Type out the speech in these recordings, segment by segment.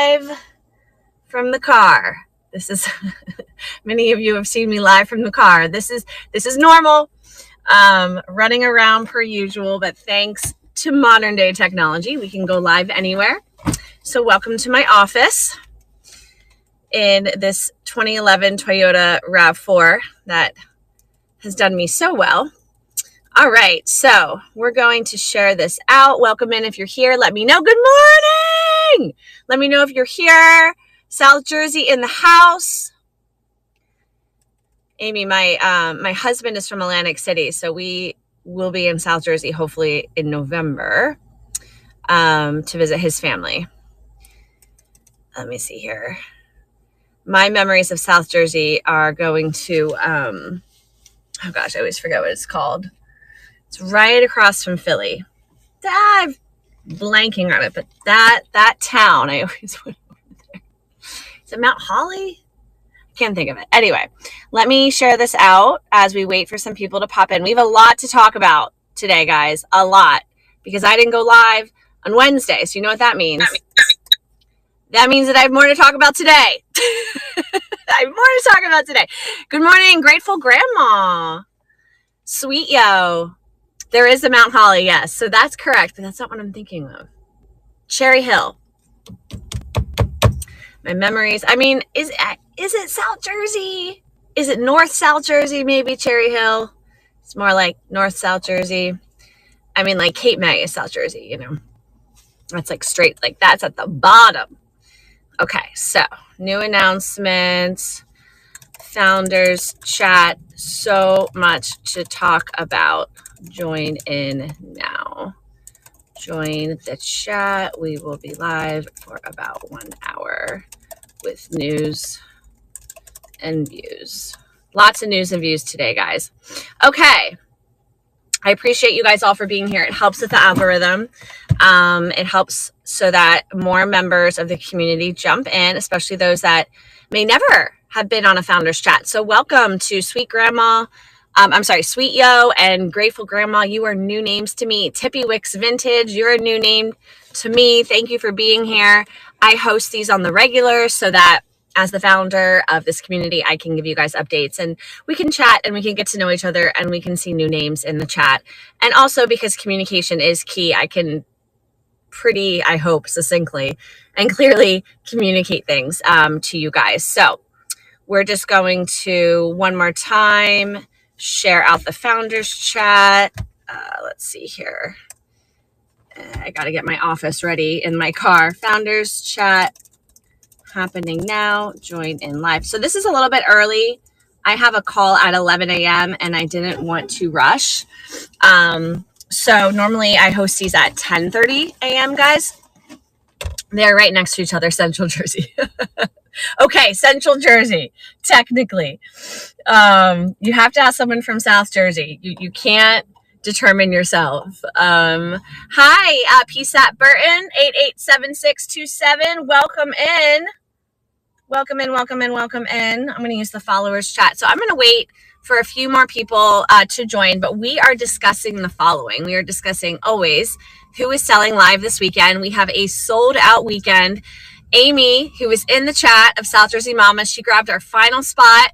live from the car. This is many of you have seen me live from the car. This is normal, running around per usual, but thanks to modern day technology, we can go live anywhere. So welcome to my office in this 2011 Toyota RAV4 that has done me so well. All right, so we're going to share this out. Welcome in if you're here. Let me know. Good morning. Let me know if you're here. South Jersey in the house. Amy, my husband is from Atlantic City, so we will be in South Jersey hopefully in November to visit his family. Let me see here. My memories of South Jersey are going to, oh gosh, I always forget what it's called. It's right across from Philly. I'm blanking on it, but that town, I always went over there. Is it Mount Holly? I can't think of it. Anyway, let me share this out as we wait for some people to pop in. We have a lot to talk about today, guys. A lot. Because I didn't go live on Wednesday. So you know what that means. That means that I have more to talk about today. I have more to talk about today. Good morning, Grateful Grandma. Sweet Yo. There is a Mount Holly, yes. So that's correct, but that's not what I'm thinking of. Cherry Hill. My memories. I mean, is it South Jersey? Is it North South Jersey, maybe Cherry Hill? It's more like North South Jersey. I mean, like Cape May is South Jersey, you know. That's like straight, like that's at the bottom. Okay, so new announcements. Founders chat. So much to talk about. Join in now. Join the chat. We will be live for about 1 hour with news and views. Lots of news and views today, guys. Okay. I appreciate you guys all for being here. It helps with the algorithm. It helps so that more members of the community jump in, especially those that may never have been on a founders chat. So welcome to Sweet Grandma. Sweet Yo and Grateful Grandma. You are new names to me. Tippy Wicks Vintage, you're a new name to me. Thank you for being here. I host these on the regular so that as the founder of this community, I can give you guys updates and we can chat and we can get to know each other and we can see new names in the chat. And also because communication is key, I can pretty, I hope, succinctly and clearly communicate things to you guys. So we're just going to one more time share out the founders chat. Let's see here. I got to get my office ready in my car. Founders chat happening now. Join in live. So this is a little bit early. I have a call at 11 a.m. and I didn't want to rush. So normally I host these at 10:30 a.m. guys. They're right next to each other, Central Jersey. Okay, Central Jersey, technically. You have to ask someone from South Jersey. You can't determine yourself. Hi, PSAT Burton, 887627. Welcome in. Welcome in. I'm going to use the followers chat. So I'm going to wait for a few more people to join, but we are discussing the following. We are discussing always who is selling live this weekend. We have a sold out weekend. Amy, who was in the chat of South Jersey Mama, she grabbed our final spot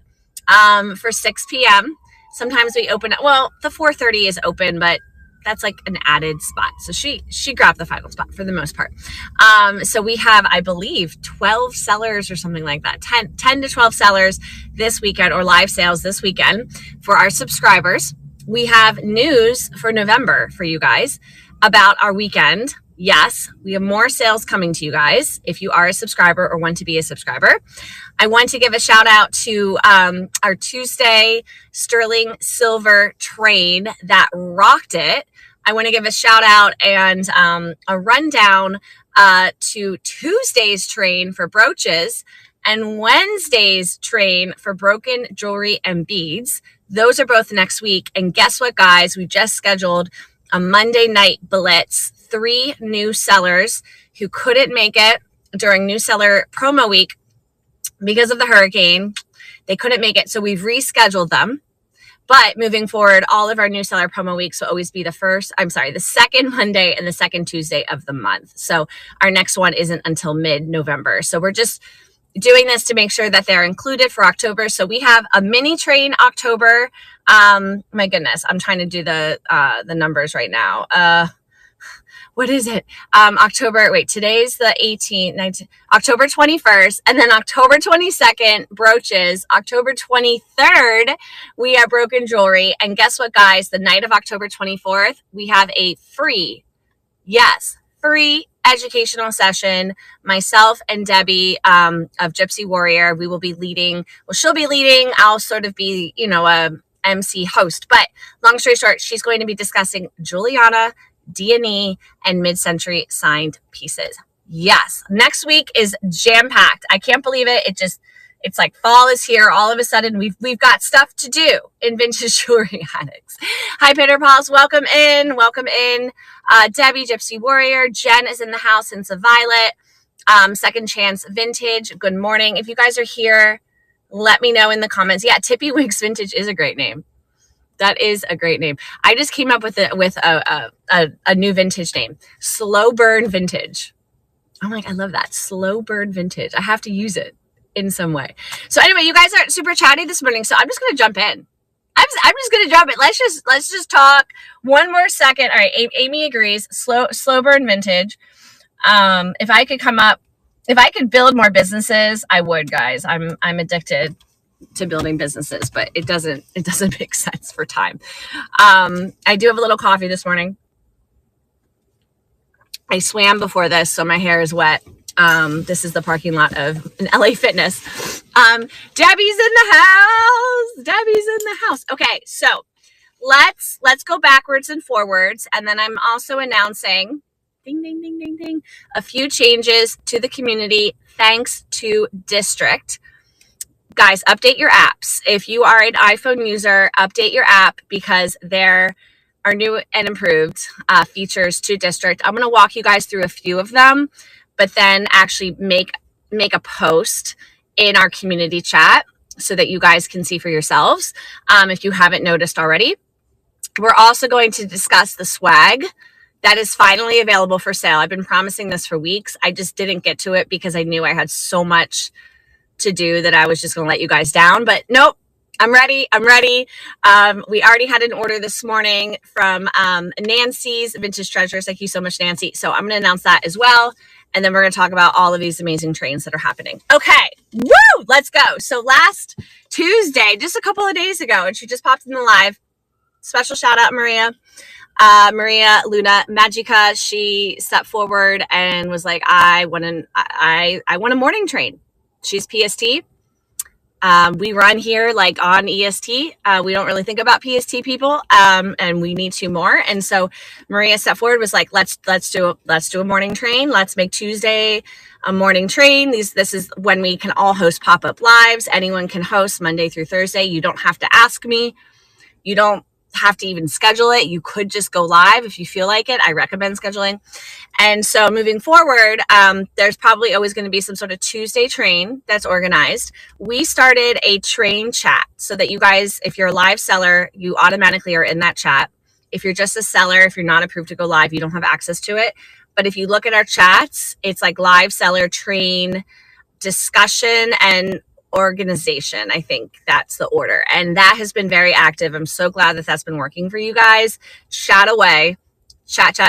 for 6 p.m. Sometimes we open it. Well, the 4:30 is open, but that's like an added spot. So she grabbed the final spot for the most part. So we have, I believe, 12 sellers or something like that. 10 to 12 sellers this weekend or live sales this weekend for our subscribers. We have news for November for you guys about our weekend. Yes, we have more sales coming to you guys if you are a subscriber or want to be a subscriber. I want to give a shout out to our Tuesday Sterling Silver train that rocked it. I want to give a shout out and a rundown to Tuesday's train for brooches and Wednesday's train for broken jewelry and beads. Those are both next week. And guess what, guys? We just scheduled a Monday night blitz. 3 new sellers who couldn't make it during new seller promo week because of the hurricane. They couldn't make it. So we've rescheduled them. But moving forward, all of our new seller promo weeks will always be the second Monday and the second Tuesday of the month. So our next one isn't until mid-November. So we're just doing this to make sure that they're included for October. So we have a mini train October. My goodness, I'm trying to do the numbers right now. What is it? Today's the 18th, 19th, October 21st, and then October 22nd, brooches. October 23rd, we have broken jewelry. And guess what, guys? The night of October 24th, we have a free educational session. Myself and Debbie of Gypsy Warrior, we will be leading. Well, she'll be leading. I'll sort of be, a MC host. But long story short, she's going to be discussing Juliana, D&E, and mid-century signed pieces. Yes, next week is jam-packed. I can't believe it. It's like fall is here. All of a sudden, we've got stuff to do in Vintage Jewelry Addicts. Hi, Peter Pauls. Welcome in. Debbie, Gypsy Warrior. Jen is in the house. Since a Violet. Second Chance Vintage. Good morning. If you guys are here, let me know in the comments. Yeah, Tippy Wigs Vintage is a great name. That is a great name. I just came up with a new vintage name. Slow Burn Vintage. I'm like, I love that. Slow Burn Vintage. I have to use it in some way. So anyway, you guys are super chatty this morning, so I'm just going to jump in. I'm just going to jump in. Let's just talk one more second. All right, Amy agrees. Slow Burn Vintage. If I could build more businesses, I would, guys. I'm addicted to building businesses, but it doesn't make sense for time. I do have a little coffee this morning. I swam before this, so my hair is wet. This is the parking lot of an LA Fitness. Debbie's in the house. Okay, so let's go backwards and forwards, and then I'm also announcing ding ding ding ding ding a few changes to the community thanks to District. Guys, update your apps. If you are an iPhone user, update your app because there are new and improved features to District. I'm going to walk you guys through a few of them, but then actually make a post in our community chat so that you guys can see for yourselves if you haven't noticed already. We're also going to discuss the swag that is finally available for sale. I've been promising this for weeks. I just didn't get to it because I knew I had so much to do that I was just going to let you guys down, but nope, I'm ready. We already had an order this morning from Nancy's Vintage Treasures. Thank you so much, Nancy. So I'm going to announce that as well. And then we're going to talk about all of these amazing trains that are happening. Okay. Woo! Let's go. So last Tuesday, just a couple of days ago, and she just popped in the live. Special shout out, Maria Luna Magica. She stepped forward and was like, I want a morning train. She's PST. We run here like on EST. We don't really think about PST people, and we need to more. And so Maria stepped forward, was like, let's do a morning train. Let's make Tuesday a morning train. This is when we can all host pop-up lives. Anyone can host Monday through Thursday. You don't have to ask me. You don't have to even schedule it. You could just go live if you feel like it. I recommend scheduling. And so moving forward, there's probably always going to be some sort of Tuesday train that's organized. We started a train chat so that you guys, if you're a live seller, you automatically are in that chat. If you're just a seller, if you're not approved to go live, you don't have access to it. But if you look at our chats, it's like live seller train discussion and organization. I think that's the order. And that has been very active. I'm so glad that that's been working for you guys. Chat away, chat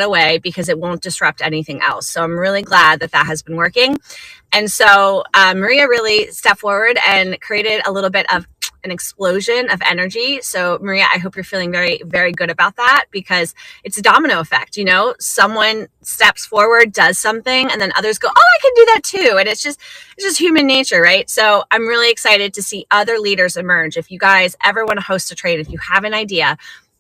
away, because it won't disrupt anything else. So I'm really glad that has been working. And so Maria really stepped forward and created a little bit of an explosion of energy. So Maria, I hope you're feeling very, very good about that, because it's a domino effect. Someone steps forward, does something, and then others go, oh, I can do that too. And it's just human nature, right? So I'm really excited to see other leaders emerge. If you guys ever want to host a trade, if you have an idea,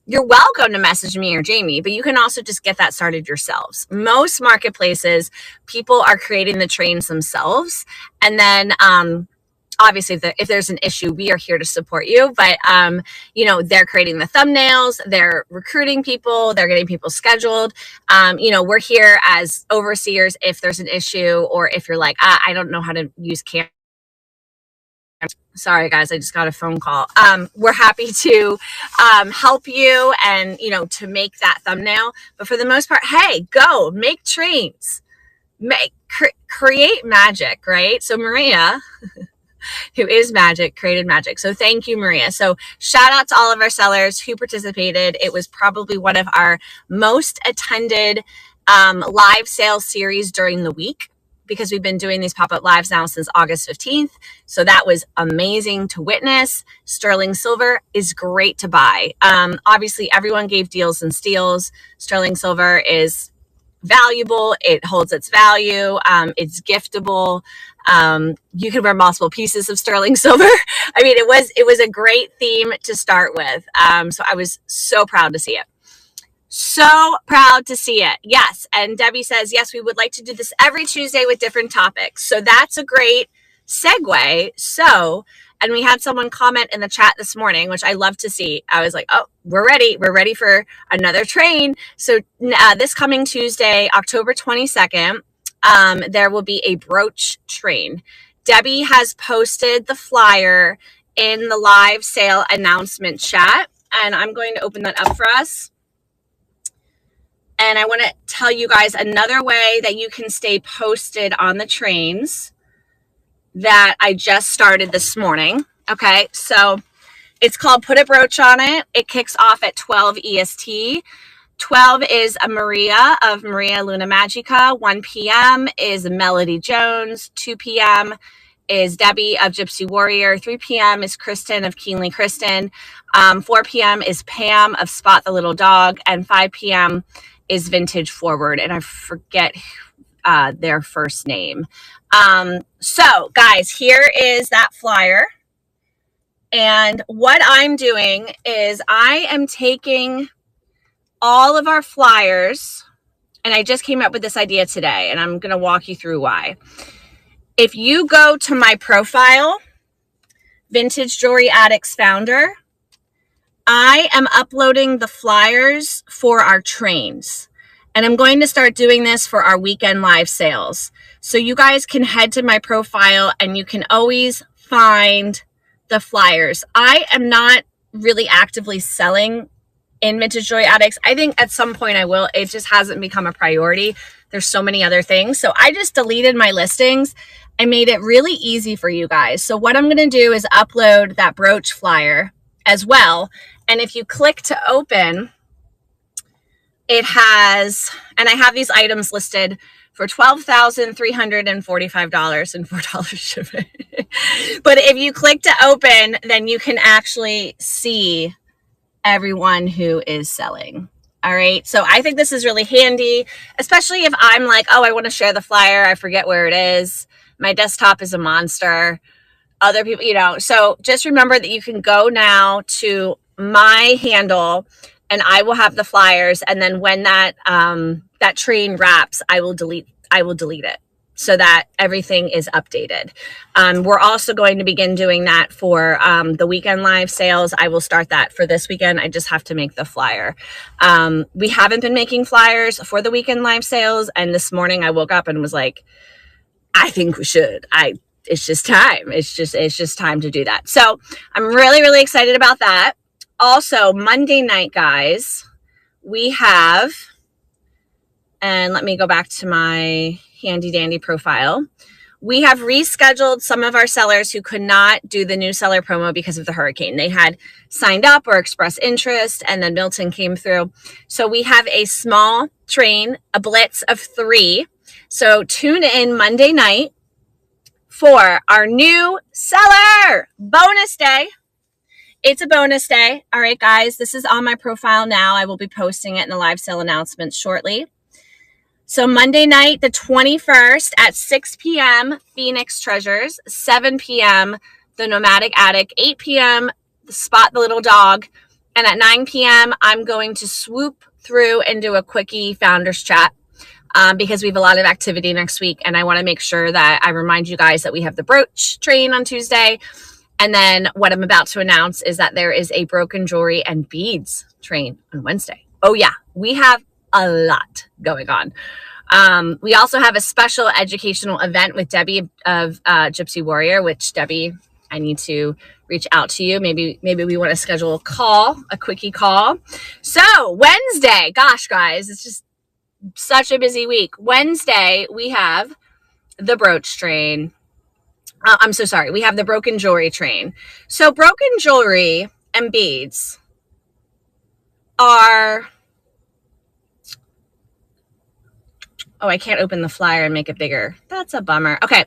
you're welcome to message me or Jamie, but you can also just get that started yourselves. Most marketplaces, people are creating the trains themselves. And then, obviously, if there's an issue, we are here to support you. But, they're creating the thumbnails, they're recruiting people, they're getting people scheduled. We're here as overseers if there's an issue, or if you're like, I don't know how to use Canva Sorry, guys, I just got a phone call. We're happy to help you and, you know, to make that thumbnail. But for the most part, hey, go make trains, create magic, right? So Maria, who is magic, created magic. So thank you, Maria. So shout out to all of our sellers who participated. It was probably one of our most attended live sales series during the week, because we've been doing these pop-up lives now since August 15th. So that was amazing to witness. Sterling silver is great to buy. Obviously, everyone gave deals and steals. Sterling silver is valuable. It holds its value. It's giftable. You can wear multiple pieces of sterling silver. I mean, it was a great theme to start with. So I was so proud to see it. So proud to see it. Yes. And Debbie says, yes, we would like to do this every Tuesday with different topics. So that's a great segue. So, and we had someone comment in the chat this morning, which I love to see. I was like, oh, we're ready. We're ready for another train. So this coming Tuesday, October 22nd, there will be a brooch train. Debbie has posted the flyer in the live sale announcement chat, and I'm going to open that up for us. And I want to tell you guys another way that you can stay posted on the trains that I just started this morning. Okay, so it's called Put a Brooch on It. It kicks off at 12 EST. 12 is a Maria of Maria Luna Magica. 1 p.m. is Melody Jones. 2 p.m. is Debbie of Gypsy Warrior. 3 p.m. is Kristen of Keenly Kristen. 4 p.m. is Pam of Spot the Little Dog. And 5 p.m. is Vintage Forward, and I forget their first name. So guys, here is that flyer. And what I'm doing is I am taking all of our flyers, and I just came up with this idea today, and I'm going to walk you through why. If you go to my profile, Vintage Jewelry Addicts Founder, I am uploading the flyers for our trains, and I'm going to start doing this for our weekend live sales. So you guys can head to my profile and you can always find the flyers. I am not really actively selling in Vintage Jewelry Addicts. I think at some point I will. It just hasn't become a priority. There's so many other things. So I just deleted my listings. I made it really easy for you guys. So what I'm going to do is upload that brooch flyer as well. And if you click to open, it has, and I have these items listed for $12,345 and $4 shipping. But if you click to open, then you can actually see everyone who is selling. All right. So I think this is really handy, especially if I'm like, oh, I want to share the flyer. I forget where it is. My desktop is a monster. Other people, you know, so just remember that you can go now to my handle and I will have the flyers. And then when that, that train wraps, I will delete it so that everything is updated. We're also going to begin doing that for the weekend live sales. I will start that for this weekend. I just have to make the flyer. We haven't been making flyers for the weekend live sales. And this morning I woke up and was like, I think we should. It's just time. It's just time to do that. So I'm really, really excited about that. Also, Monday night, guys, we have, and let me go back to my handy dandy profile. We have rescheduled some of our sellers who could not do the new seller promo because of the hurricane. They had signed up or expressed interest, and then Milton came through. So we have a small train, a blitz of 3. So tune in Monday night for our new seller bonus day. It's a bonus day. All right, guys, this is on my profile now. I will be posting it in the live sale announcements shortly. So Monday night, the 21st at 6 p.m., Phoenix Treasures, 7 p.m., the Nomadic Attic, 8 p.m., the Spot the Little Dog, and at 9 p.m., I'm going to swoop through and do a quickie founders chat because we have a lot of activity next week, and I want to make sure that I remind you guys that we have the brooch train on Tuesday. And then what I'm about to announce is that there is a broken jewelry and beads train on Wednesday. Oh yeah, we have a lot going on. We also have a special educational event with Debbie of Gypsy Warrior, which Debbie I need to reach out to you. Maybe we want to schedule a call, a quickie call. So Wednesday, gosh, guys, it's just such a busy week. Wednesday, we have the brooch train. I'm so sorry. We have the broken jewelry train. So broken jewelry and beads are... Oh, I can't open the flyer and make it bigger. That's a bummer. Okay.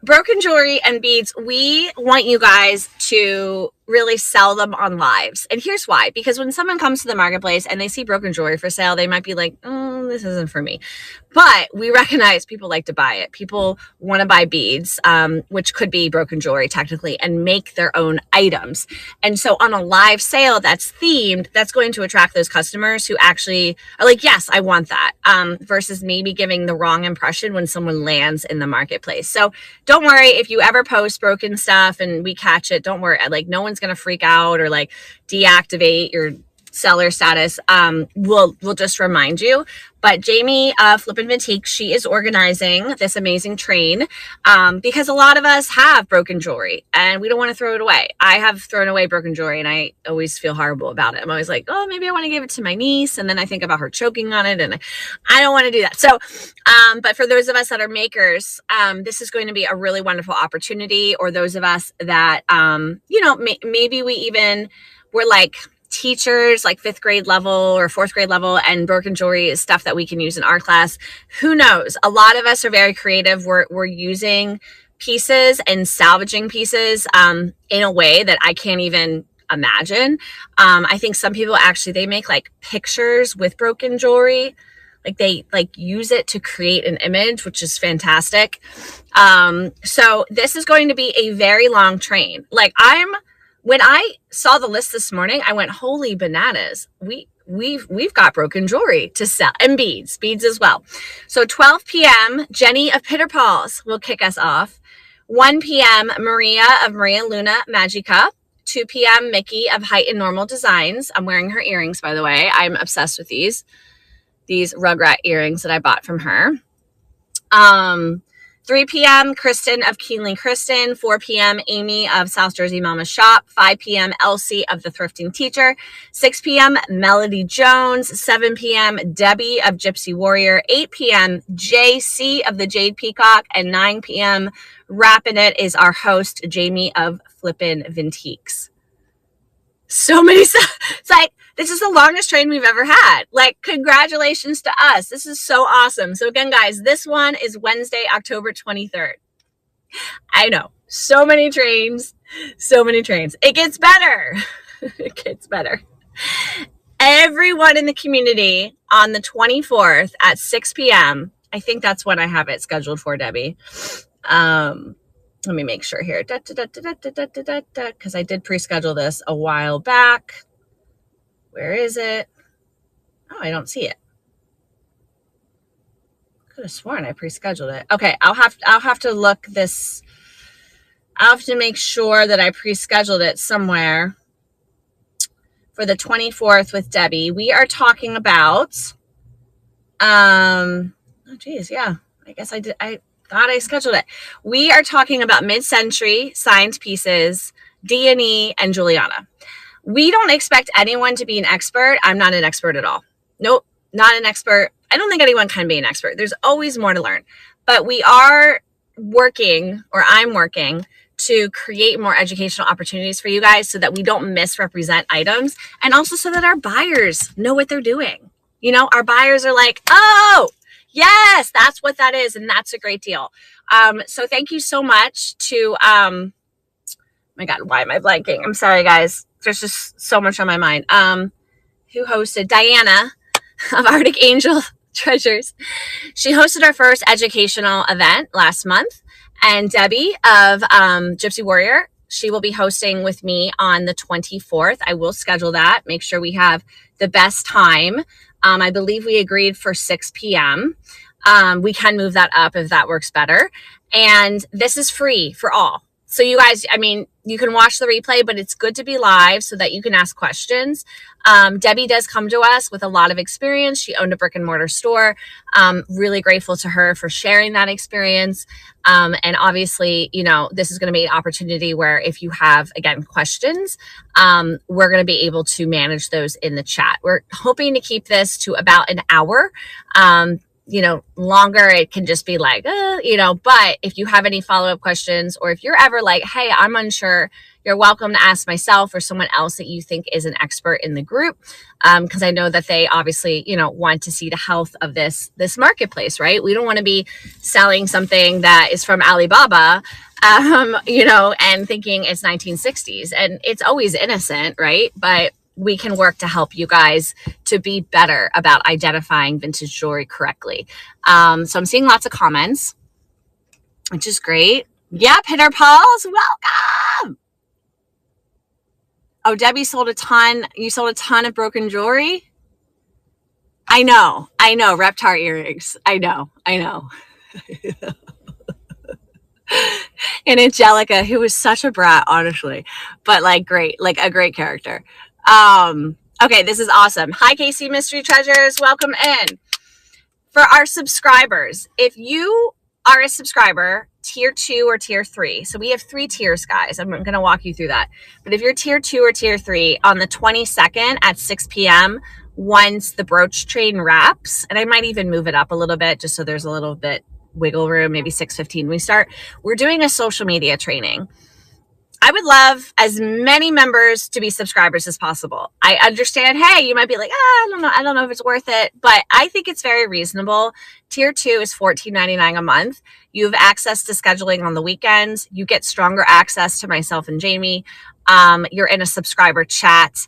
Broken jewelry and beads, we want you guys to really sell them on lives. And here's why. Because when someone comes to the marketplace and they see broken jewelry for sale, they might be like, oh, this isn't for me. But we recognize people like to buy it. People want to buy beads, which could be broken jewelry technically, and make their own items. And so on a live sale that's themed, that's going to attract those customers who actually are like, yes, I want that, versus maybe giving the wrong impression when someone lands in the marketplace. So don't worry if you ever post broken stuff and we catch it. Don't worry. Like, no one's going to freak out or like deactivate your seller status. We'll just remind you. But Jamie of Flippin' Vintique, she is organizing this amazing train because a lot of us have broken jewelry and we don't want to throw it away. I have thrown away broken jewelry and I always feel horrible about it. I'm always like, oh, maybe I want to give it to my niece. And then I think about her choking on it and I don't want to do that. So, but for those of us that are makers, this is going to be a really wonderful opportunity. Or those of us that, maybe we even were like, teachers like 5th grade level or 4th grade level, and broken jewelry is stuff that we can use in our class. Who knows? A lot of us are very creative. We're using pieces and salvaging pieces in a way that I can't even imagine. I think some people actually, they make like pictures with broken jewelry. Like they like use it to create an image, which is fantastic. So this is going to be a very long train. When I saw the list this morning, I went, holy bananas. We've got broken jewelry to sell, and beads as well. So 12 p.m., Jenny of Pitter Paws will kick us off. 1 p.m., Maria of Maria Luna Magica. 2 p.m., Mickey of Height and Normal Designs. I'm wearing her earrings, by the way. I'm obsessed with these Rugrat earrings that I bought from her. 3 p.m., Kristen of Keenly Kristen. 4 p.m., Amy of South Jersey Mama Shop. 5 p.m., Elsie of The Thrifting Teacher. 6 p.m., Melody Jones. 7 p.m., Debbie of Gypsy Warrior. 8 p.m., JC of The Jade Peacock. And 9 p.m., wrapping it is our host, Jamie of Flippin' Vintiques. So many stuff. It's like, this is the longest train we've ever had. Like, congratulations to us. This is so awesome. So again, guys, this one is Wednesday, October 23rd. I know. So many trains. It gets better. It gets better. Everyone in the community on the 24th at 6 p.m. I think that's when I have it scheduled for, Debbie. Let me make sure here. Because I did pre-schedule this a while back. Where is it? Oh, I don't see it. Could have sworn I pre-scheduled it. Okay, I'll have to look this. I'll have to make sure that I pre-scheduled it somewhere for the 24th with Debbie. We are talking about oh geez, yeah. I guess I did. I thought I scheduled it. We are talking about mid-century signed pieces, D&E, and Juliana. We don't expect anyone to be an expert. I'm not an expert at all. Nope, not an expert. I don't think anyone can be an expert. There's always more to learn. But we are working, or I'm working, to create more educational opportunities for you guys so that we don't misrepresent items, and also so that our buyers know what they're doing. You know, our buyers are like, oh, yes, that's what that is, and that's a great deal. So thank you so much to, my God, why am I blanking? I'm sorry, guys. There's just so much on my mind. Who hosted? Diana of Arctic Angel Treasures. She hosted our first educational event last month. And Debbie of Gypsy Warrior, she will be hosting with me on the 24th. I will schedule that. Make sure we have the best time. I believe we agreed for 6 p.m. We can move that up if that works better. And this is free for all. So you guys, I mean, you can watch the replay, but it's good to be live so that you can ask questions. Debbie does come to us with a lot of experience. She owned a brick and mortar store. Really grateful to her for sharing that experience. And obviously, you know, this is going to be an opportunity where if you have, again, questions, we're going to be able to manage those in the chat. We're hoping to keep this to about an hour. You know, longer, it can just be like, you know, but if you have any follow-up questions, or if you're ever like, hey, I'm unsure, you're welcome to ask myself or someone else that you think is an expert in the group. Because I know that they obviously, you know, want to see the health of this marketplace, right? We don't want to be selling something that is from Alibaba, you know, and thinking it's 1960s, and it's always innocent, right? But we can work to help you guys to be better about identifying vintage jewelry correctly. So I'm seeing lots of comments, which is great. Yeah, Pitter Pauls, welcome. Oh, Debbie sold a ton. You sold a ton of broken jewelry? I know. Reptar earrings. I know. And Angelica, who was such a brat, honestly, but like great, like a great character. Okay, this is awesome. Hi, Casey Mystery Treasures. Welcome in. For our subscribers, if you are a subscriber, tier 2 or tier 3, so we have 3 tiers, guys. I'm going to walk you through that. But if you're tier 2 or tier 3, on the 22nd at 6 p.m., once the brooch train wraps, and I might even move it up a little bit just so there's a little bit wiggle room, maybe 6:15 we start, we're doing a social media training. I would love as many members to be subscribers as possible. I understand, hey, you might be like, I don't know if it's worth it, but I think it's very reasonable. Tier 2 is $14.99 a month. You have access to scheduling on the weekends. You get stronger access to myself and Jamie. You're in a subscriber chat.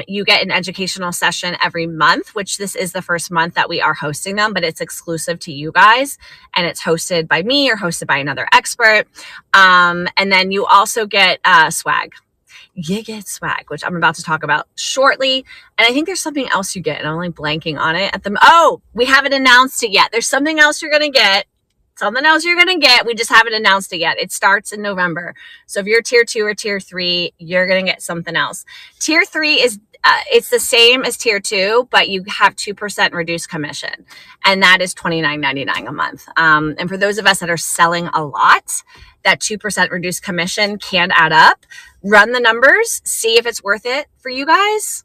You get an educational session every month, which this is the first month that we are hosting them, but it's exclusive to you guys, and it's hosted by me or hosted by another expert. And then you also get swag. You get swag, which I'm about to talk about shortly. And I think there's something else you get, and I'm like blanking on it at the. Oh, we haven't announced it yet. There's something else you're gonna get. We just haven't announced it yet. It starts in November. So if you're tier 2 or tier 3, you're going to get something else. Tier 3 is, it's the same as tier 2, but you have 2% reduced commission. And that is $29.99 a month. And for those of us that are selling a lot, that 2% reduced commission can add up. Run the numbers, see if it's worth it for you guys.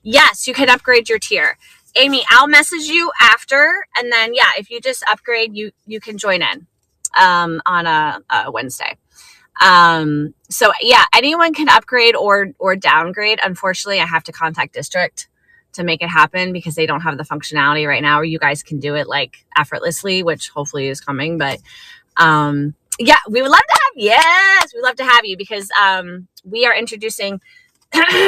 Yes, you can upgrade your tier. Amy, I'll message you after, and then yeah, if you just upgrade, you can join in on a Wednesday. So yeah, anyone can upgrade or downgrade. Unfortunately, I have to contact district to make it happen because they don't have the functionality right now, or you guys can do it like effortlessly, which hopefully is coming. But yeah, we would love to have we'd love to have you because we are introducing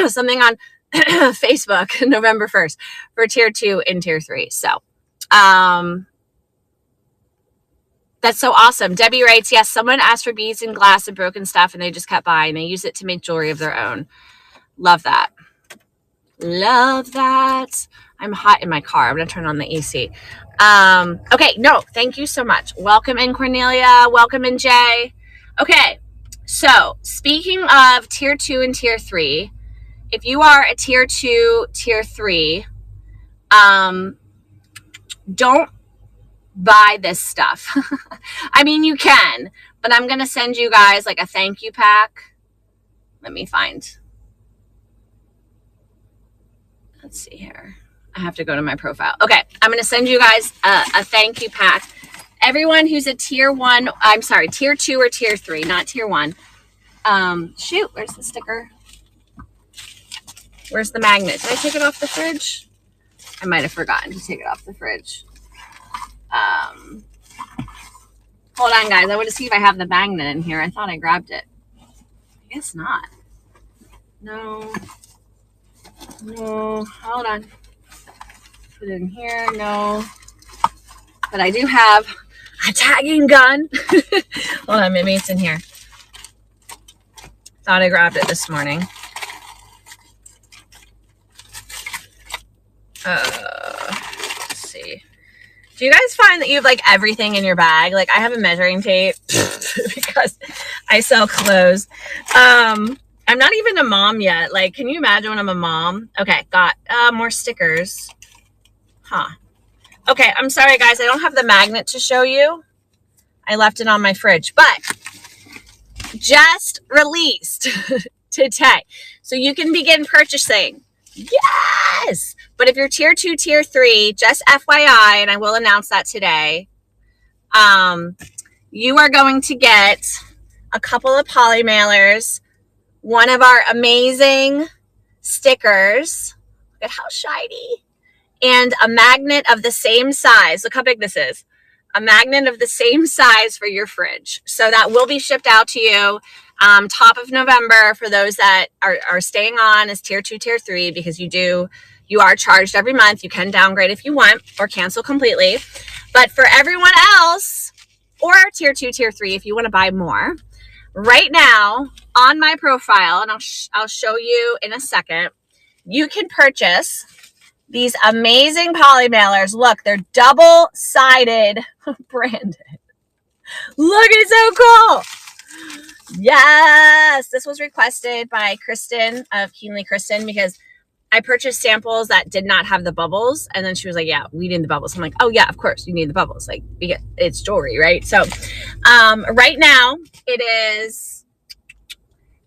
something on Facebook November 1st for tier 2 and tier 3. So that's so awesome. Debbie writes, yes, someone asked for beads and glass and broken stuff and they just kept buying. They use it to make jewelry of their own. Love that. Love that. I'm hot in my car. I'm going to turn on the AC. Okay. No, thank you so much. Welcome in, Cornelia. Welcome in, Jay. Okay. So speaking of tier 2 and tier 3, if you are a tier 2, tier 3, don't buy this stuff. I mean, you can, but I'm going to send you guys like a thank you pack. Let me find. Let's see here. I have to go to my profile. Okay. I'm going to send you guys a thank you pack. Everyone who's a tier 1, I'm sorry, tier 2 or tier 3, not tier 1. Shoot, where's the sticker? Where's the magnet? Did I take it off the fridge? I might have forgotten to take it off the fridge. Hold on, guys. I want to see if I have the magnet in here. I thought I grabbed it. I guess not. No. Hold on. Put it in here. No. But I do have a tagging gun. Hold on. Maybe it's in here. Thought I grabbed it this morning. Let's see. Do you guys find that you have like everything in your bag? Like I have a measuring tape because I sell clothes. I'm not even a mom yet. Like, can you imagine when I'm a mom? Okay, got more stickers. Huh. Okay, I'm sorry guys, I don't have the magnet to show you. I left it on my fridge, but just released today. So you can begin purchasing. Yes! But if you're tier 2, tier 3, just FYI, and I will announce that today, you are going to get a couple of poly mailers, one of our amazing stickers. Look at how shiny. And a magnet of the same size. Look how big this is. A magnet of the same size for your fridge. So that will be shipped out to you top of November for those that are staying on as tier 2, tier 3, because you are charged every month. You can downgrade if you want or cancel completely. But for everyone else, or tier 2, tier 3, if you want to buy more, right now on my profile, and I'll show you in a second, you can purchase these amazing poly mailers. Look, they're double-sided branded. Look, it's so cool. Yes, this was requested by Kristen of Keenly Kristen because I purchased samples that did not have the bubbles, and then she was like, yeah, we need the bubbles. I'm like, oh yeah, of course you need the bubbles, like because it's jewelry, right? So right now it is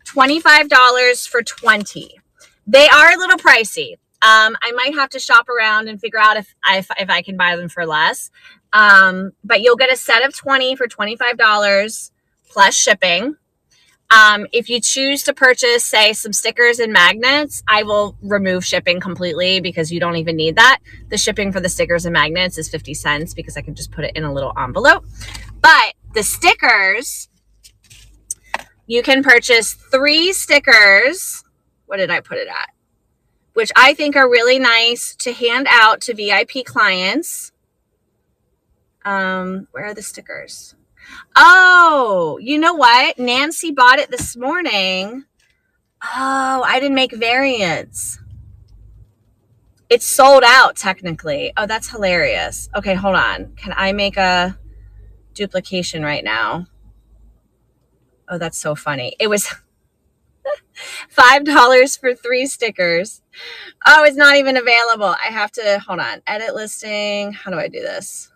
$25 for 20. They are a little pricey. I might have to shop around and figure out if I can buy them for less. But you'll get a set of 20 for $25 plus shipping. If you choose to purchase, say, some stickers and magnets, I will remove shipping completely because you don't even need that. The shipping for the stickers and magnets is 50 cents because I can just put it in a little envelope. But the stickers, you can purchase 3 stickers. What did I put it at? Which I think are really nice to hand out to VIP clients. Where are the stickers? Oh, you know what? Nancy bought it this morning. Oh, I didn't make variants. It's sold out technically. Oh, that's hilarious. Okay, hold on. Can I make a duplication right now? Oh, that's so funny. It was $5 for 3 stickers. Oh, it's not even available. I have to, hold on. Edit listing. How do I do this?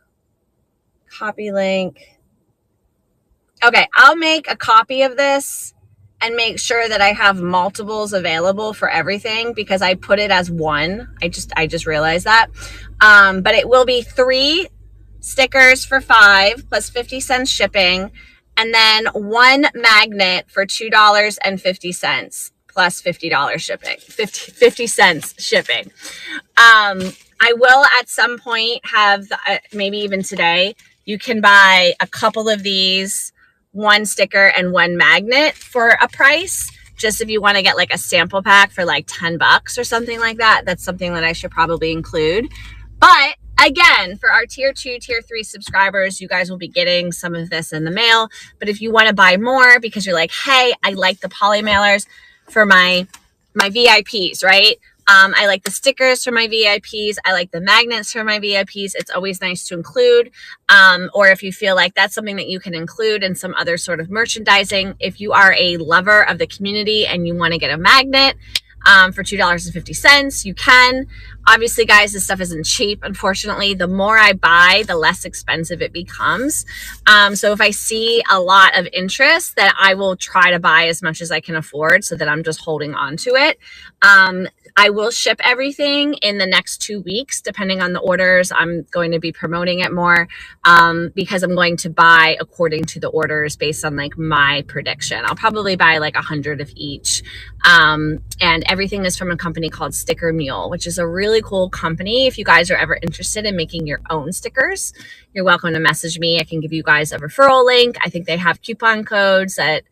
Copy link. Okay, I'll make a copy of this and make sure that I have multiples available for everything because I put it as one. I just realized that. But it will be 3 stickers for $5 plus 50 cents shipping, and then 1 magnet for $2.50 plus $50 shipping, 50 cents shipping. I will at some point have, maybe even today, you can buy a couple of these, 1 sticker and 1 magnet for a price. Just if you want to get like a sample pack for like $10 or something like that, that's something that I should probably include. But again, for our tier 2, tier 3 subscribers, you guys will be getting some of this in the mail. But if you want to buy more because you're like, hey, I like the poly mailers for my VIPs, right? I like the stickers for my VIPs. I like the magnets for my VIPs. It's always nice to include. Or if you feel like that's something that you can include in some other sort of merchandising, if you are a lover of the community and you want to get a magnet for $2.50, you can. Obviously, guys, this stuff isn't cheap. Unfortunately, the more I buy, the less expensive it becomes. So if I see a lot of interest, then I will try to buy as much as I can afford so that I'm just holding on to it. I will ship everything in the next 2 weeks, depending on the orders. I'm going to be promoting it more because I'm going to buy according to the orders based on like my prediction. I'll probably buy like 100 of each. And everything is from a company called Sticker Mule, which is a really cool company. If you guys are ever interested in making your own stickers, you're welcome to message me. I can give you guys a referral link. I think they have coupon codes that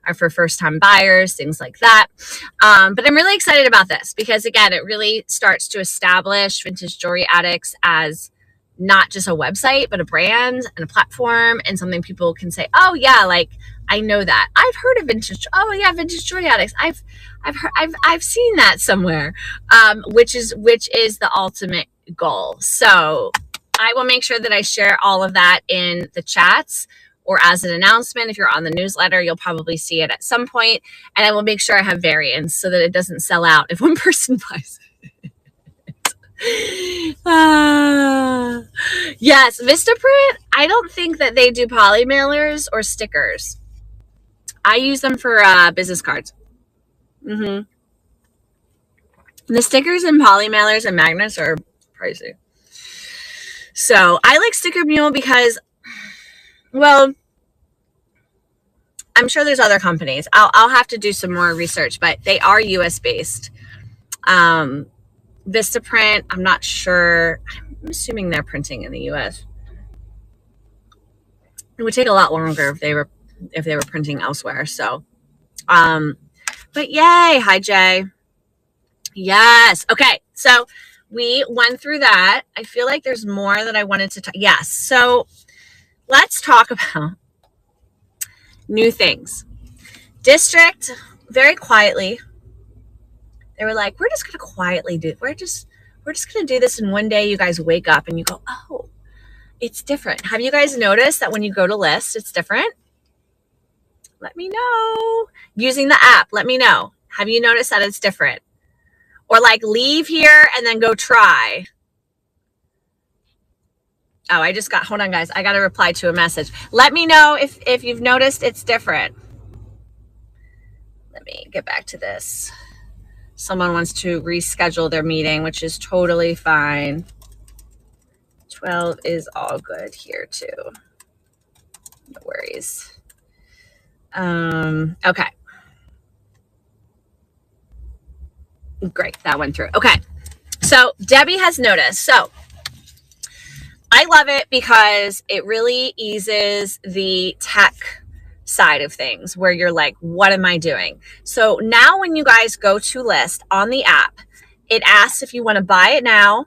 are for first-time buyers, things like that. But I'm really excited about this because, again, it really starts to establish Vintage Jewelry Addicts as not just a website, but a brand and a platform and something people can say, oh, yeah, like, I know that. I've heard of Vintage. Oh, yeah, Vintage Jewelry Addicts. I've seen that somewhere, which is the ultimate goal. So I will make sure that I share all of that in the chats or as an announcement. If you're on the newsletter, you'll probably see it at some point. And I will make sure I have variants so that it doesn't sell out if one person buys it. Yes, Vistaprint. I don't think that they do poly mailers or stickers. I use them for business cards. The stickers and poly mailers and magnets are pricey. So I like Sticker Mule because, well, I'm sure there's other companies. I'll have to do some more research, but they are US based. Vistaprint, I'm not sure. I'm assuming they're printing in the US. It would take a lot longer if they were printing elsewhere. So, but yay, hi Jay. Yes. Okay. So we went through that. I feel like there's more that I wanted to talk. Yes. So let's talk about new things. District, very quietly, they were like, we're just going to quietly do it. We're just going to do this. And one day you guys wake up and you go, oh, it's different. Have you guys noticed that when you go to list, it's different? Let me know. Using the app, let me know. Have you noticed that it's different? Or like leave here and then go try. Oh, I just got, hold on guys. I got to reply to a message. Let me know if you've noticed it's different. Let me get back to this. Someone wants to reschedule their meeting, which is totally fine. 12 is all good here too. No worries. Okay. Great, that went through. Okay, so Debbie has noticed. So I love it because it really eases the tech side of things where you're like, what am I doing? So now when you guys go to list on the app, it asks if you want to buy it now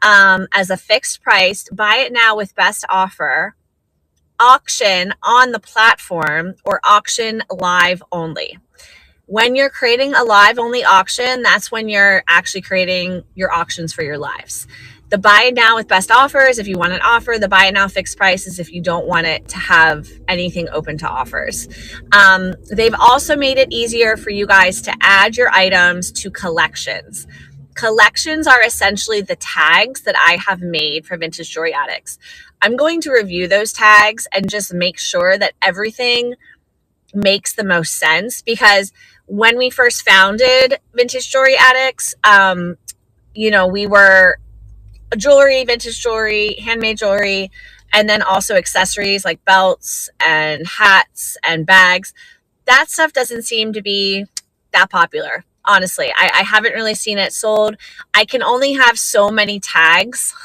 as a fixed price, buy it now with best offer, auction on the platform, or auction live only. When you're creating a live only auction, that's when you're actually creating your auctions for your lives. The buy it now with best offers, if you want an offer. The buy it now fixed price is if you don't want it to have anything open to offers. They've also made it easier for you guys to add your items to collections. Collections are essentially the tags that I have made for Vintage Jewelry Addicts. I'm going to review those tags and just make sure that everything makes the most sense, because when we first founded Vintage Jewelry Addicts, we were jewelry, vintage jewelry, handmade jewelry, and then also accessories like belts and hats and bags. That stuff doesn't seem to be that popular. Honestly, I haven't really seen it sold. I can only have so many tags.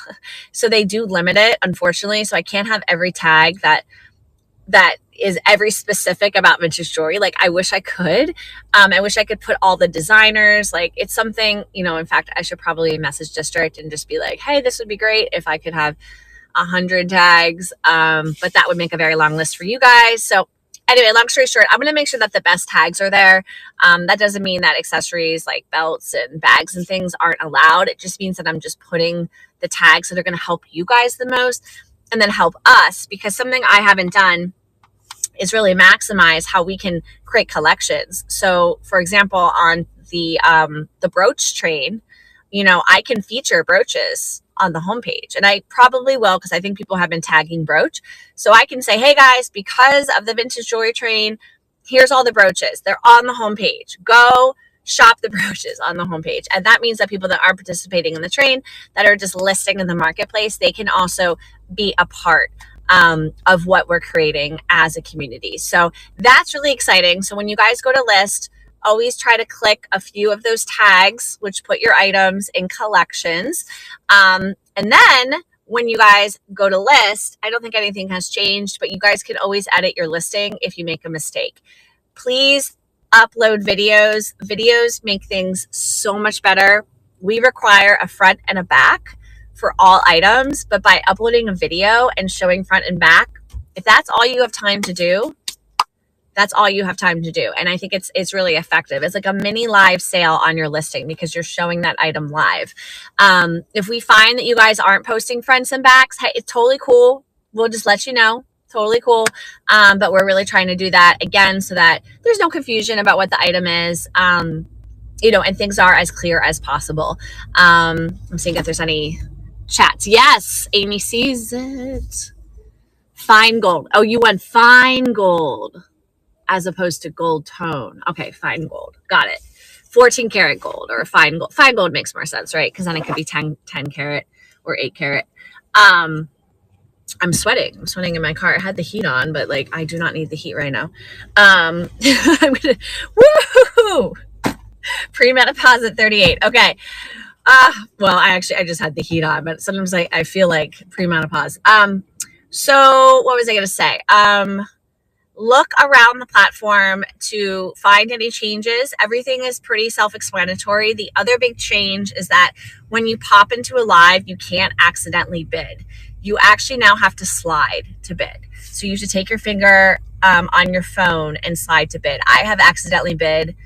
So they do limit it, unfortunately. So I can't have every tag that is every specific about vintage jewelry. Like I wish I could. I wish I could put all the designers. Like it's something, in fact, I should probably message District and just be like, hey, this would be great if I could have 100 tags. But that would make a very long list for you guys. So anyway, long story short, I'm going to make sure that the best tags are there. That doesn't mean that accessories like belts and bags and things aren't allowed. It just means that I'm just putting the tags that are going to help you guys the most and then help us, because something I haven't done is really maximize how we can create collections. So for example, on the brooch train, I can feature brooches on the homepage, and I probably will, because I think people have been tagging brooch. So I can say, hey guys, because of the vintage jewelry train, here's all the brooches. They're on the homepage. Go shop the brooches on the homepage. And that means that people that aren't participating in the train, that are just listing in the marketplace, they can also be a part of what we're creating as a community. So that's really exciting. So when you guys go to list, always try to click a few of those tags, which put your items in collections. And then when you guys go to list, I don't think anything has changed, but you guys can always edit your listing if you make a mistake. Please upload videos. Videos make things so much better. We require a front and a back for all items, but by uploading a video and showing front and back, if that's all you have time to do, That's all you have time to do. And I think it's really effective. It's like a mini live sale on your listing because you're showing that item live. If we find that you guys aren't posting fronts and backs, hey, it's totally cool. We'll just let you know. Totally cool. But we're really trying to do that again so that there's no confusion about what the item is. You know, and things are as clear as possible. I'm seeing if there's any chats. Yes, Amy sees it. Fine gold. Oh, you want fine gold as opposed to gold tone. Okay, fine gold. Got it. 14 karat gold or fine gold. Fine gold makes more sense, right? Because then it could be 10 karat or 8 karat. I'm sweating. I'm sweating in my car. I had the heat on, but like I do not need the heat right now. I'm gonna woo! Premenopause at 38. Okay. Well, I just had the heat on, but sometimes I feel like premenopause. So what was I going to say? Look around the platform to find any changes. Everything is pretty self-explanatory. The other big change is that when you pop into a live, you can't accidentally bid. You actually now have to slide to bid. So you should take your finger on your phone and slide to bid. I have accidentally bid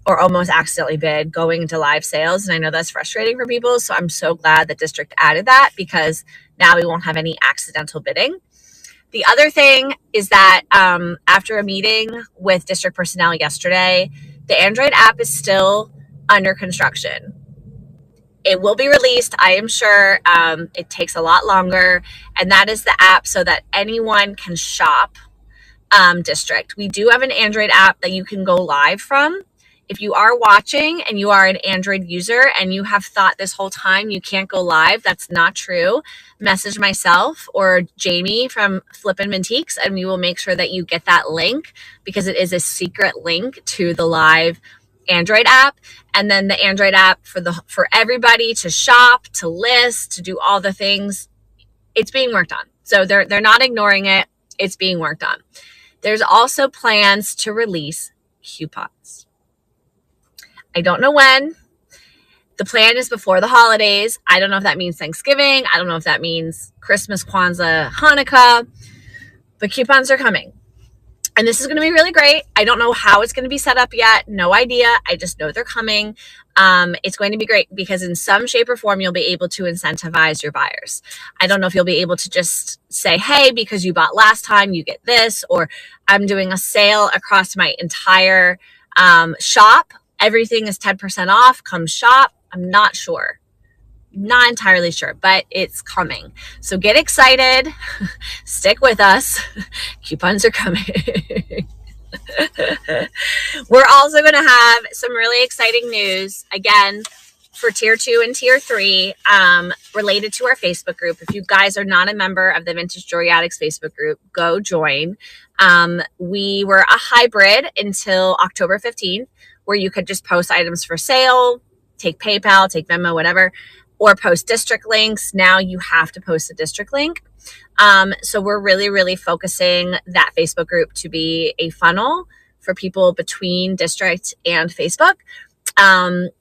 or almost accidentally bid going into live sales. And I know that's frustrating for people. So I'm so glad that District added that because now we won't have any accidental bidding. The other thing is that after a meeting with District personnel yesterday, the Android app is still under construction. It will be released, I am sure. It takes a lot longer. And that is the app so that anyone can shop District. We do have an Android app that you can go live from. If you are watching and you are an Android user and you have thought this whole time you can't go live, that's not true. Message myself or Jamie from Flippin' Mintiques and we will make sure that you get that link because it is a secret link to the live Android app. And then the Android app for everybody to shop, to list, to do all the things, it's being worked on. So they're not ignoring it. It's being worked on. There's also plans to release coupons. I don't know when. The plan is before the holidays. I don't know if that means Thanksgiving. I don't know if that means Christmas, Kwanzaa, Hanukkah, but coupons are coming. And this is going to be really great. I don't know how it's going to be set up yet. No idea. I just know they're coming. It's going to be great because in some shape or form, you'll be able to incentivize your buyers. I don't know if you'll be able to just say, hey, because you bought last time, you get this, or I'm doing a sale across my entire shop. Everything is 10% off. Come shop. I'm not sure. Not entirely sure, but it's coming. So get excited. Stick with us. Coupons are coming. We're also going to have some really exciting news again for tier 2 and tier 3 related to our Facebook group. If you guys are not a member of the Vintage Jewelry Addicts Facebook group, go join. We were a hybrid until October 15th, where you could just post items for sale, take PayPal, take Venmo, whatever, or post District links. Now you have to post a District link. So we're really, really focusing that Facebook group to be a funnel for people between District and Facebook.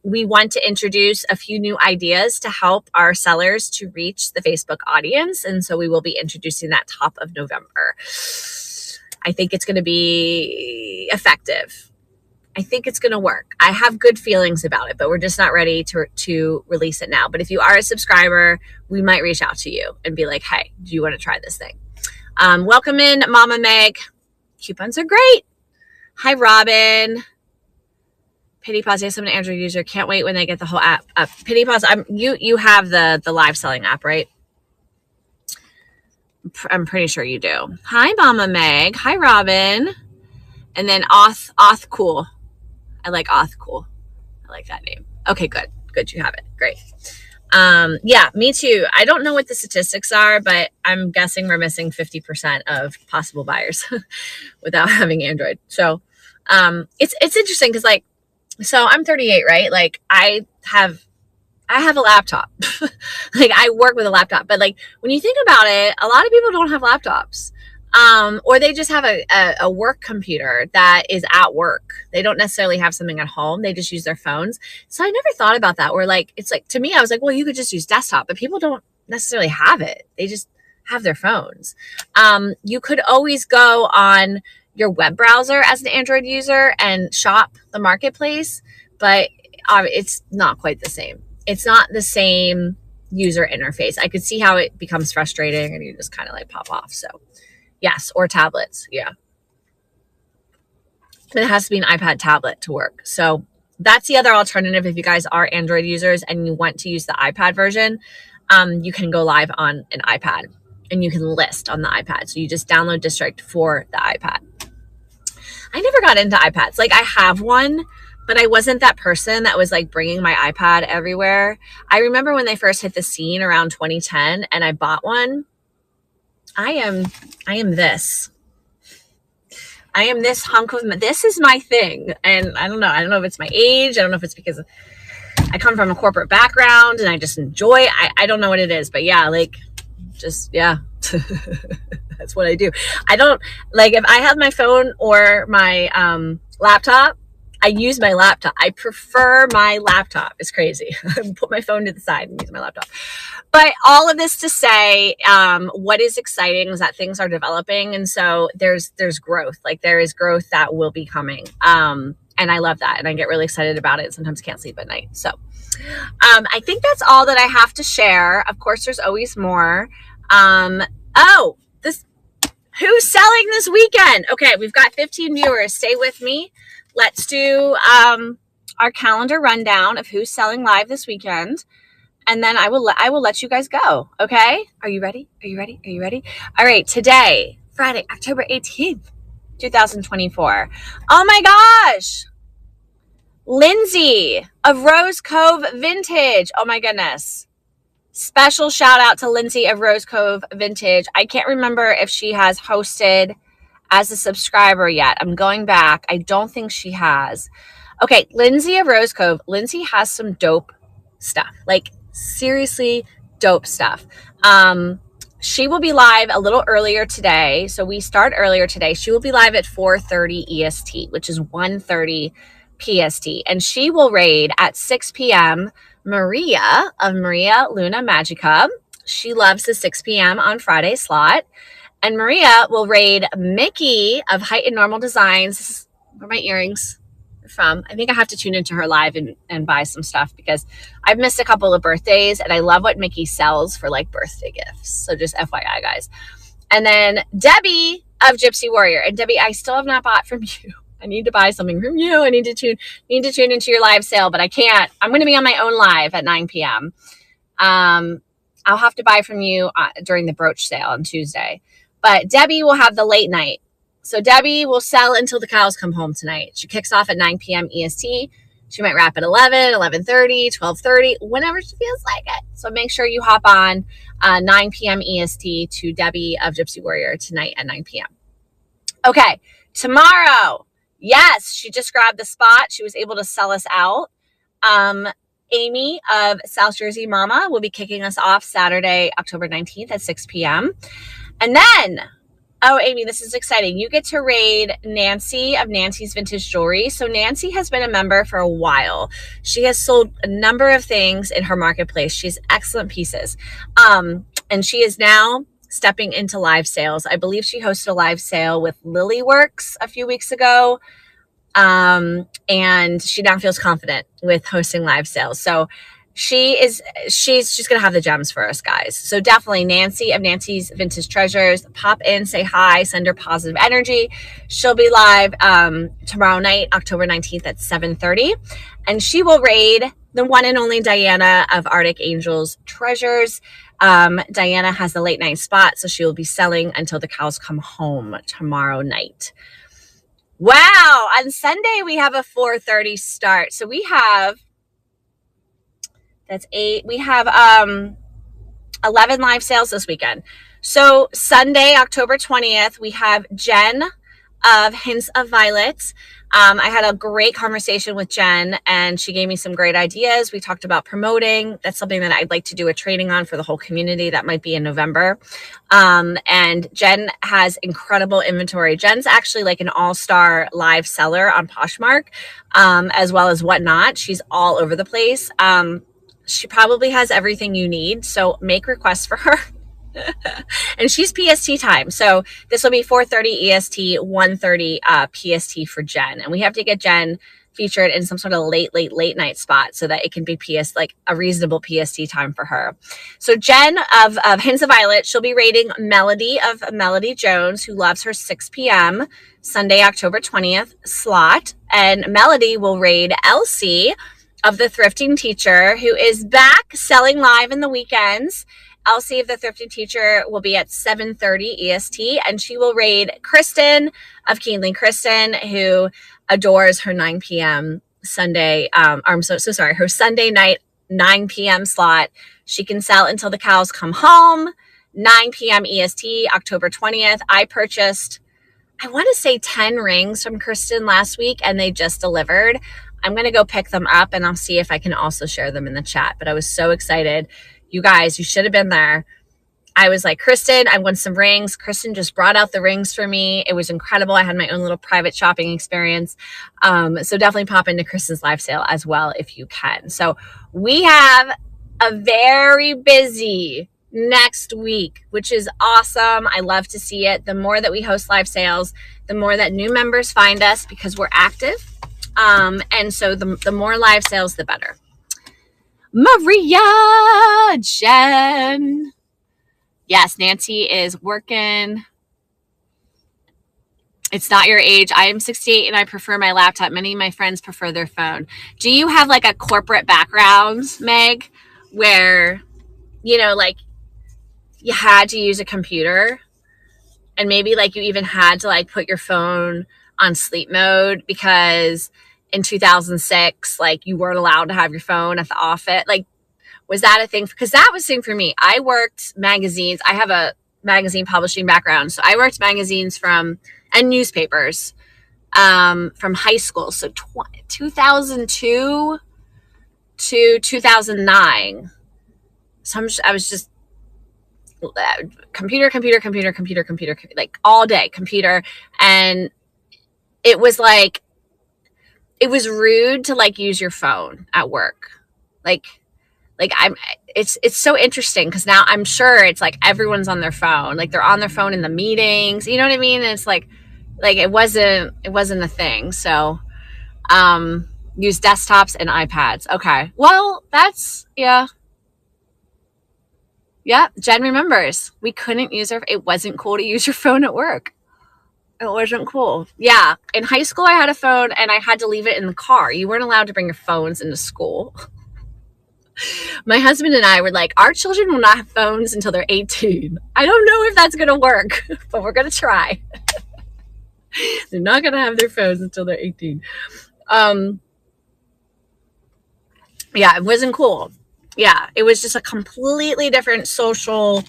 We want to introduce a few new ideas to help our sellers to reach the Facebook audience. And so we will be introducing that top of November. I think it's going to be effective. I think it's going to work. I have good feelings about it, but we're just not ready to release it now. But if you are a subscriber, we might reach out to you and be like, hey, do you want to try this thing? Welcome in, Mama Meg. Coupons are great. Hi, Robin. Pity Pause. Yes, I'm an Android user. Can't wait when they get the whole app up. Pity Pause. You have the live selling app, right? I'm pretty sure you do. Hi, Mama Meg. Hi, Robin. And then Auth Cool. I like Auth Cool. I like that name. Okay, good. Good, you have it. Great. Yeah, me too. I don't know what the statistics are, but I'm guessing we're missing 50% of possible buyers without having Android. So it's interesting because so I'm 38, right? Like I have a laptop. Like I work with a laptop, but like when you think about it, a lot of people don't have laptops. Or they just have a work computer that is at work. They don't necessarily have something at home. They just use their phones. So I never thought about that. Where like, it's like, to me, I was like, well, you could just use desktop, but people don't necessarily have it. They just have their phones. You could always go on your web browser as an Android user and shop the marketplace, but it's not quite the same. It's not the same user interface. I could see how it becomes frustrating and you just kind of like pop off. So yes, or tablets. Yeah. It has to be an iPad tablet to work. So that's the other alternative. If you guys are Android users and you want to use the iPad version, you can go live on an iPad and you can list on the iPad. So you just download District for the iPad. I never got into iPads. Like I have one, but I wasn't that person that was like bringing my iPad everywhere. I remember when they first hit the scene around 2010 and I bought one. I am this. I am this hunk of, this is my thing. And I don't know if it's my age. I don't know if it's because I come from a corporate background and I just enjoy, I don't know what it is, but yeah, like just, yeah, that's what I do. I don't like, if I have my phone or my laptop, I use my laptop. I prefer my laptop. It's crazy. I put my phone to the side and use my laptop. But all of this to say, what is exciting is that things are developing. And so there's growth. Like there is growth that will be coming. And I love that. And I get really excited about it. Sometimes can't sleep at night. So I think that's all that I have to share. Of course, there's always more. Who's selling this weekend? Okay, we've got 15 viewers. Stay with me. Let's do our calendar rundown of who's selling live this weekend. And then I will let you guys go. Okay. Are you ready? Are you ready? Are you ready? All right. Today, Friday, October 18th, 2024. Oh my gosh. Lindsay of Rose Cove Vintage. Oh my goodness. Special shout out to Lindsay of Rose Cove Vintage. I can't remember if she has hosted as a subscriber yet. I'm going back. I don't think she has. Okay. Lindsay of Rose Cove. Lindsay has some dope stuff. Like seriously dope stuff. She will be live a little earlier today. So we start earlier today. She will be live at 4:30 EST, which is 1:30 PST. And she will raid at 6 p.m. Maria of Maria Luna Magica. She loves the 6 p.m. on Friday slot. And Maria will raid Mickey of Height and Normal Designs. This is where my earrings are from. I think I have to tune into her live and buy some stuff because I've missed a couple of birthdays and I love what Mickey sells for like birthday gifts. So just FYI, guys. And then Debbie of Gypsy Warrior. And Debbie, I still have not bought from you. I need to buy something from you. I need to tune into your live sale, but I can't. I'm going to be on my own live at 9 p.m. I'll have to buy from you during the brooch sale on Tuesday. But Debbie will have the late night. So Debbie will sell until the cows come home tonight. She kicks off at 9 p.m. EST. She might wrap at 11, 11:30, 12:30, whenever she feels like it. So make sure you hop on 9 p.m. EST to Debbie of Gypsy Warrior tonight at 9 p.m. Okay, tomorrow. Yes, she just grabbed the spot. She was able to sell us out. Amy of South Jersey Mama will be kicking us off Saturday, October 19th at 6 p.m. And then, oh, Amy, this is exciting. You get to raid Nancy of Nancy's Vintage Jewelry. So Nancy has been a member for a while. She has sold a number of things in her marketplace. She has excellent pieces. And she is now stepping into live sales. I believe she hosted a live sale with Lilyworks a few weeks ago. And she now feels confident with hosting live sales. So she's going to have the gems for us, guys. So definitely Nancy of Nancy's Vintage Treasures, pop in, say hi, send her positive energy. She'll be live tomorrow night, October 19th at 7:30. And she will raid the one and only Diana of Arctic Angels Treasures. Diana has the late night spot, so she will be selling until the cows come home tomorrow night. Wow. On Sunday, we have a 4:30 start. So we have, that's 8. We have 11 live sales this weekend. So Sunday, October 20th, we have Jen of Hints of Violet. I had a great conversation with Jen and she gave me some great ideas. We talked about promoting. That's something that I'd like to do a training on for the whole community. That might be in November. And Jen has incredible inventory. Jen's actually like an all-star live seller on Poshmark, as well as Whatnot. She's all over the place. She probably has everything you need. So make requests for her. And she's PST time. So this will be 4:30 EST, 1:30 PST for Jen. And we have to get Jen featured in some sort of late night spot so that it can be like a reasonable PST time for her. So Jen of Hints of Violet, she'll be rating Melody of Melody Jones, who loves her 6 p.m. Sunday, October 20th slot. And Melody will raid Elsie of the Thrifting Teacher, who is back selling live in the weekends. Elsie of the Thrifting Teacher will be at 7:30 EST, and she will raid Kristen of Keenly Kristen, who adores her 9 p.m. Sunday, I'm so sorry, her Sunday night 9 p.m. slot. She can sell until the cows come home, 9 p.m. EST, October 20th. I purchased, I want to say 10 rings from Kristen last week, and they just delivered. I'm going to go pick them up, and I'll see if I can also share them in the chat. But I was so excited. You guys, you should have been there. I was like, Kristen, I want some rings. Kristen just brought out the rings for me. It was incredible. I had my own little private shopping experience. So definitely pop into Kristen's live sale as well if you can. So we have a very busy next week, which is awesome. I love to see it. The more that we host live sales, the more that new members find us because we're active. And so the more live sales, the better. Maria, Jen. Yes, Nancy is working. It's not your age. I am 68 and I prefer my laptop. Many of my friends prefer their phone. Do you have like a corporate background, Meg, where, you know, like you had to use a computer and maybe like you even had to like put your phone on sleep mode because in 2006, like you weren't allowed to have your phone at the office? Like, was that a thing? Because that was a thing for me. I worked magazines. I have a magazine publishing background. So I worked magazines and newspapers from high school. So 2002 to 2009. So I was just computer, like all day computer. And it was like, it was rude to like use your phone at work. It's so interesting because now I'm sure it's like everyone's on their phone, like they're on their phone in the meetings, you know what I mean? And it's like it wasn't a thing. So use desktops and iPads. Okay, well that's yeah. Jen remembers we couldn't use it wasn't cool to use your phone at work. It wasn't cool. Yeah, in high school I had a phone and I had to leave it in the car. You weren't allowed to bring your phones into school. My husband and I were like, our children will not have phones until they're 18. I don't know if that's going to work, but we're going to try. They're not going to have their phones until they're 18. Yeah, it wasn't cool. Yeah, it was just a completely different social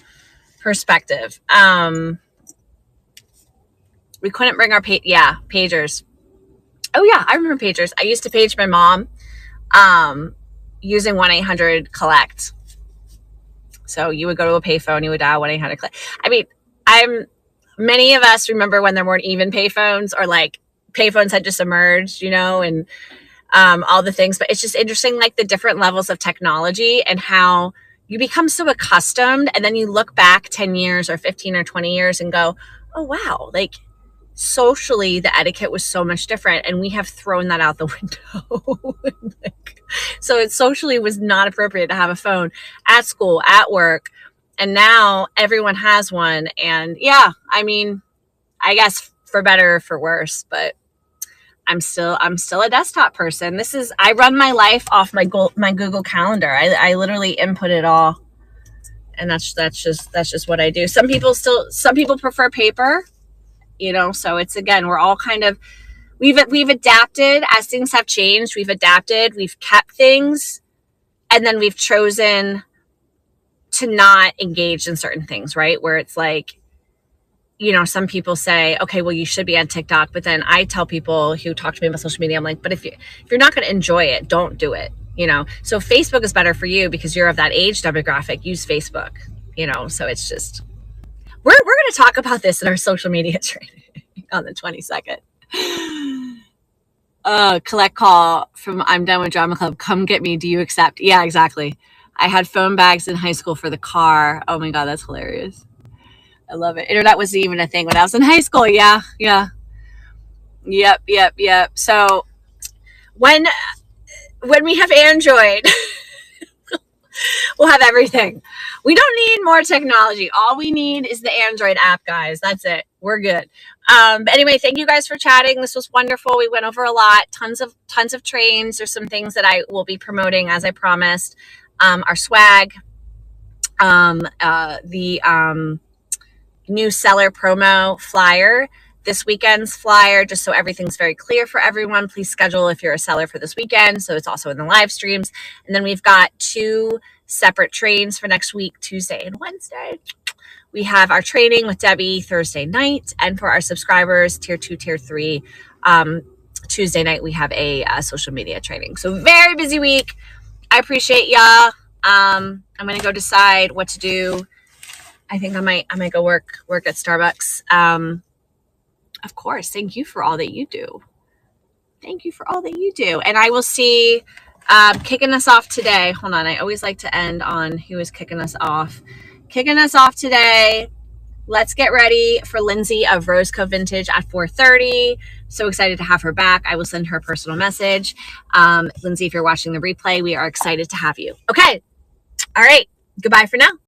perspective. We couldn't bring our pagers. Oh yeah, I remember pagers. I used to page my mom. Using 1-800-COLLECT. So you would go to a payphone, you would dial 1-800-COLLECT. I mean, many of us remember when there weren't even payphones or like payphones had just emerged, you know, and all the things. But it's just interesting, like the different levels of technology and how you become so accustomed. And then you look back 10 years or 15 or 20 years and go, oh, wow, like socially the etiquette was so much different and we have thrown that out the window. So it socially was not appropriate to have a phone at school, at work, and now everyone has one. And yeah, I mean, I guess for better or for worse, but I'm still a desktop person. I run my life off my Google Calendar. I literally input it all, and that's just what I do. Some people prefer paper. You know, so it's, again, we're all kind of, we've adapted as things have changed. We've adapted, we've kept things, and then we've chosen to not engage in certain things, right? Where it's like, you know, some people say, okay, well, you should be on TikTok. But then I tell people who talk to me about social media, I'm like, but if you're not going to enjoy it, don't do it, you know? So Facebook is better for you because you're of that age demographic. Use Facebook, you know? So it's just, we're going to talk about this in our social media training on the 22nd. Collect call from I'm done with drama club. Come get me. Do you accept? Yeah, exactly. I had phone bags in high school for the car. Oh my God, that's hilarious. I love it. Internet wasn't even a thing when I was in high school. Yeah. Yep. So when we have Android, we'll have everything. We don't need more technology. All we need is the Android app, guys. That's it. We're good. But anyway, thank you guys for chatting. This was wonderful. We went over a lot, tons of trains. There's some things that I will be promoting as I promised. Our swag, the new seller promo flyer, this weekend's flyer, just so everything's very clear for everyone. Please schedule if you're a seller for this weekend. So it's also in the live streams. And then we've got 2 separate trains for next week, Tuesday and Wednesday. We have our training with Debbie Thursday night. And for our subscribers, tier 2, tier 3, Tuesday night, we have a social media training. So very busy week. I appreciate y'all. I'm going to go decide what to do. I think I might go work at Starbucks. Of course. Thank you for all that you do. Thank you for all that you do. And I will see, kicking us off today. Hold on. I always like to end on who is kicking us off. Kicking us off today. Let's get ready for Lindsay of Rose Co Vintage at 4:30. So excited to have her back. I will send her a personal message. Lindsay, if you're watching the replay, we are excited to have you. Okay. All right. Goodbye for now.